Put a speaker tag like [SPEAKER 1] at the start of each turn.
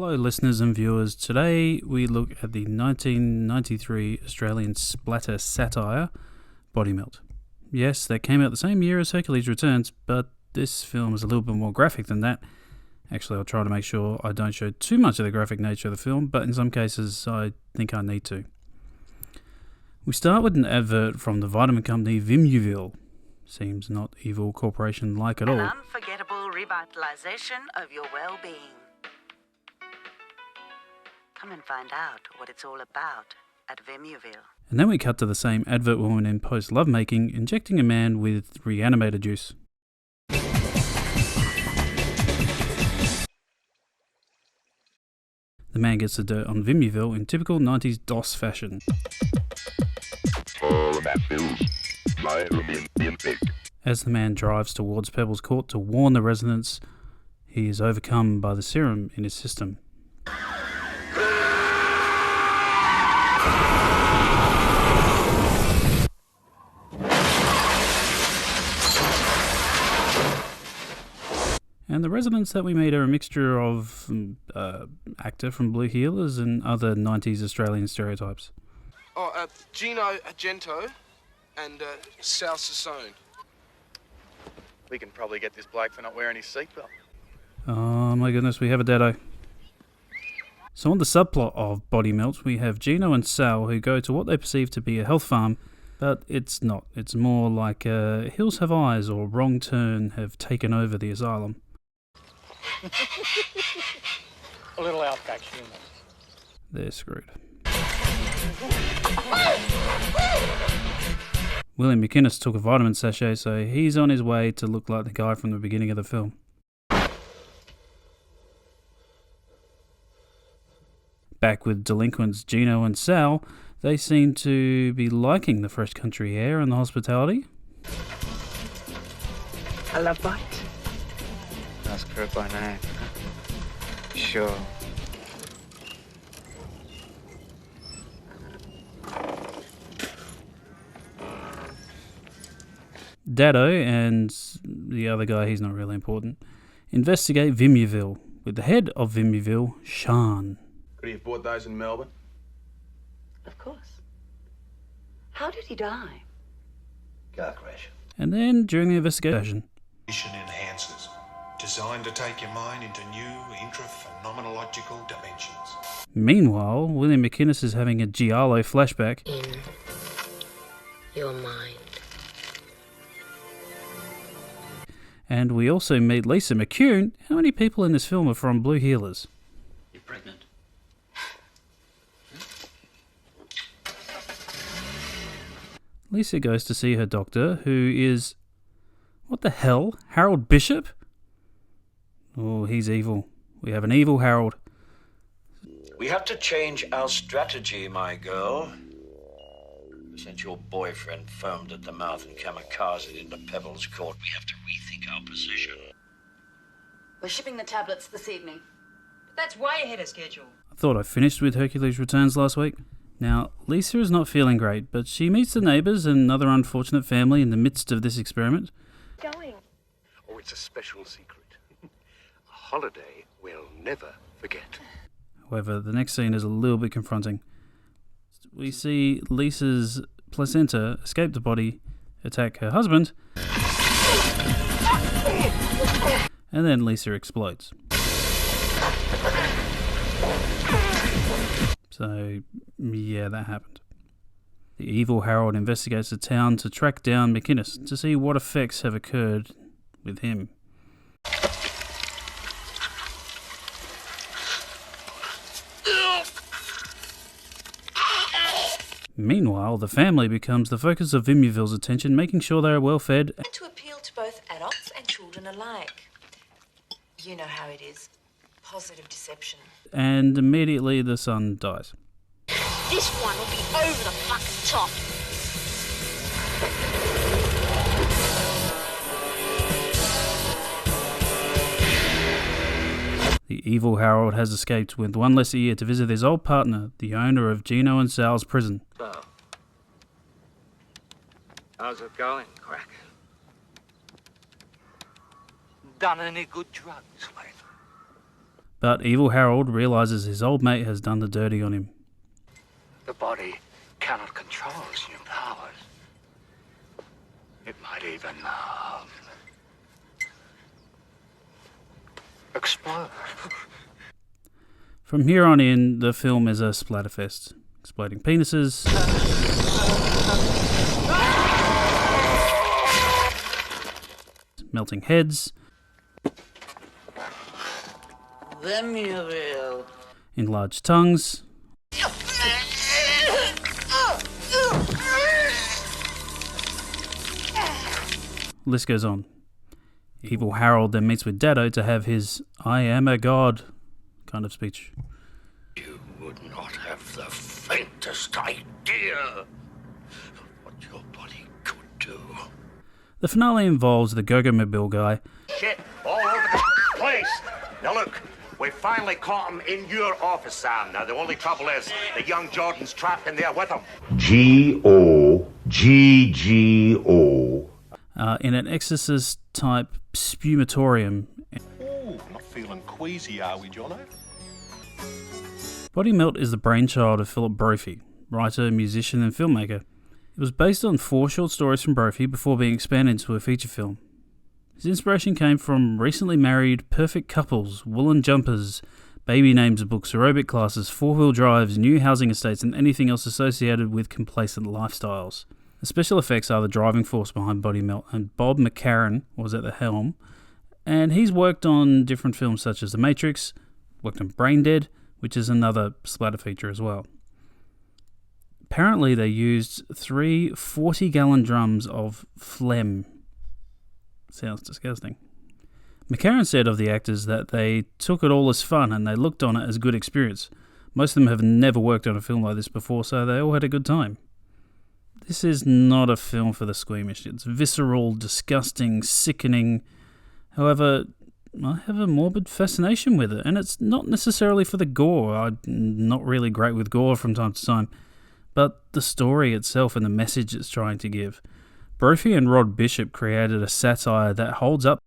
[SPEAKER 1] Hello listeners and viewers, today we look at the 1993 Australian splatter satire, Body Melt. Yes, that came out the same year as Hercules Returns, but this film is a little bit more graphic than that. Actually, I'll try to make sure I don't show too much of the graphic nature of the film, but in some cases I think I need to. We start with an advert from the vitamin company Vimuville. Seems not evil corporation-like at all.
[SPEAKER 2] An unforgettable revitalization of your well-being. Come and find out what it's all about at Vimuville.
[SPEAKER 1] And then we cut to the same advert woman in post-lovemaking injecting a man with reanimator juice. The man gets the dirt on Vimuville in typical 90s DOS fashion. As the man drives towards Pebbles Court to warn the residents, he is overcome by the serum in his system. And the residents that we meet are a mixture of actor from Blue Heelers and other 90s Australian stereotypes.
[SPEAKER 3] Gino Argento and Sal Sassone.
[SPEAKER 4] We can probably get this bloke for not wearing his seatbelt.
[SPEAKER 1] Oh my goodness, we have a daddo. So on the subplot of Body Melt, we have Gino and Sal who go to what they perceive to be a health farm, but it's not. It's more like Hills Have Eyes or Wrong Turn have taken over the asylum.
[SPEAKER 5] A little Outback humour.
[SPEAKER 1] They're screwed. William McInnes took a vitamin sachet, so he's on his way to look like the guy from the beginning of the film. Back with delinquents Gino and Sal, they seem to be liking the fresh country air and the hospitality.
[SPEAKER 2] I love bite.
[SPEAKER 6] Ask her by name. Sure.
[SPEAKER 1] Dado and the other guy, he's not really important, investigate Vimuville with the head of Vimuville, Sean.
[SPEAKER 3] Could he have bought those in Melbourne?
[SPEAKER 2] Of course. How did he die?
[SPEAKER 7] Car crash.
[SPEAKER 1] And then during the investigation,
[SPEAKER 8] enhancers, designed to take your mind into new intraphenomenological dimensions.
[SPEAKER 1] Meanwhile, William McInnes is having a Giallo flashback.
[SPEAKER 9] In your mind.
[SPEAKER 1] And we also meet Lisa McCune. How many people in this film are from Blue Heelers?
[SPEAKER 7] You're pregnant.
[SPEAKER 1] Lisa goes to see her doctor, who is... what the hell? Harold Bishop? Oh, he's evil. We have an evil Harold.
[SPEAKER 7] We have to change our strategy, my girl. Since your boyfriend foamed at the mouth and kamikazed into Pebbles Court, we have to rethink our position.
[SPEAKER 10] We're shipping the tablets this evening. But that's way ahead of schedule.
[SPEAKER 1] I thought I finished with Hercules Returns last week. Now, Lisa is not feeling great, but she meets the neighbours and another unfortunate family in the midst of this experiment.
[SPEAKER 11] Going.
[SPEAKER 12] Oh, it's a special secret. A holiday we'll never forget.
[SPEAKER 1] However, the next scene is a little bit confronting. We see Lisa's placenta escape the body, attack her husband, and then Lisa explodes. So, yeah, that happened. The evil Harold investigates the town to track down McInnes to see what effects have occurred with him. Meanwhile, the family becomes the focus of Vimuville's attention, making sure they are well fed.
[SPEAKER 10] To appeal to both adults and children alike. You know how it is. Positive deception.
[SPEAKER 1] And immediately the son dies.
[SPEAKER 9] This one will be over the fucking top.
[SPEAKER 1] The evil Harold has escaped with one less year to visit his old partner, the owner of Gino and Sal's prison.
[SPEAKER 6] So, how's it going, Crack?
[SPEAKER 5] Done any good drugs lately?
[SPEAKER 1] But evil Harold realizes his old mate has done the dirty on him.
[SPEAKER 12] The body cannot control its new powers. It might even, explode.
[SPEAKER 1] From here on in, the film is a splatterfest. Exploding penises, melting heads, enlarged tongues, list goes on. Evil Harold then meets with Dado to have his "I am a god" kind of speech.
[SPEAKER 7] You would not have the faintest idea of what your body could do.
[SPEAKER 1] The finale involves the Go-Go-Mobile guy,
[SPEAKER 11] Shit all over the place. Now look, we finally caught him in your office, Sam. Now the only trouble is the young Jordan's trapped in there with him.
[SPEAKER 8] G-O-G-G-O.
[SPEAKER 1] in an exorcist-type spumatorium.
[SPEAKER 8] Ooh, not feeling queasy, are we, Jono?
[SPEAKER 1] Body Melt is the brainchild of Philip Brophy, writer, musician and filmmaker. It was based on 4 short stories from Brophy before being expanded into a feature film. His inspiration came from recently married, perfect couples, woolen jumpers, baby names books, aerobic classes, 4-wheel drives, new housing estates and anything else associated with complacent lifestyles. The special effects are the driving force behind Body Melt, and Bob McCarran was at the helm, and he's worked on different films such as The Matrix, worked on Brain Dead, which is another splatter feature as well. Apparently they used 3 40-gallon drums of phlegm. Sounds disgusting. McCarran said of the actors that they took it all as fun and they looked on it as good experience. Most of them have never worked on a film like this before, so they all had a good time. This is not a film for the squeamish. It's visceral, disgusting, sickening. However, I have a morbid fascination with it, and it's not necessarily for the gore. I'm not really great with gore from time to time, but the story itself and the message it's trying to give. Brophy and Rod Bishop created a satire that holds up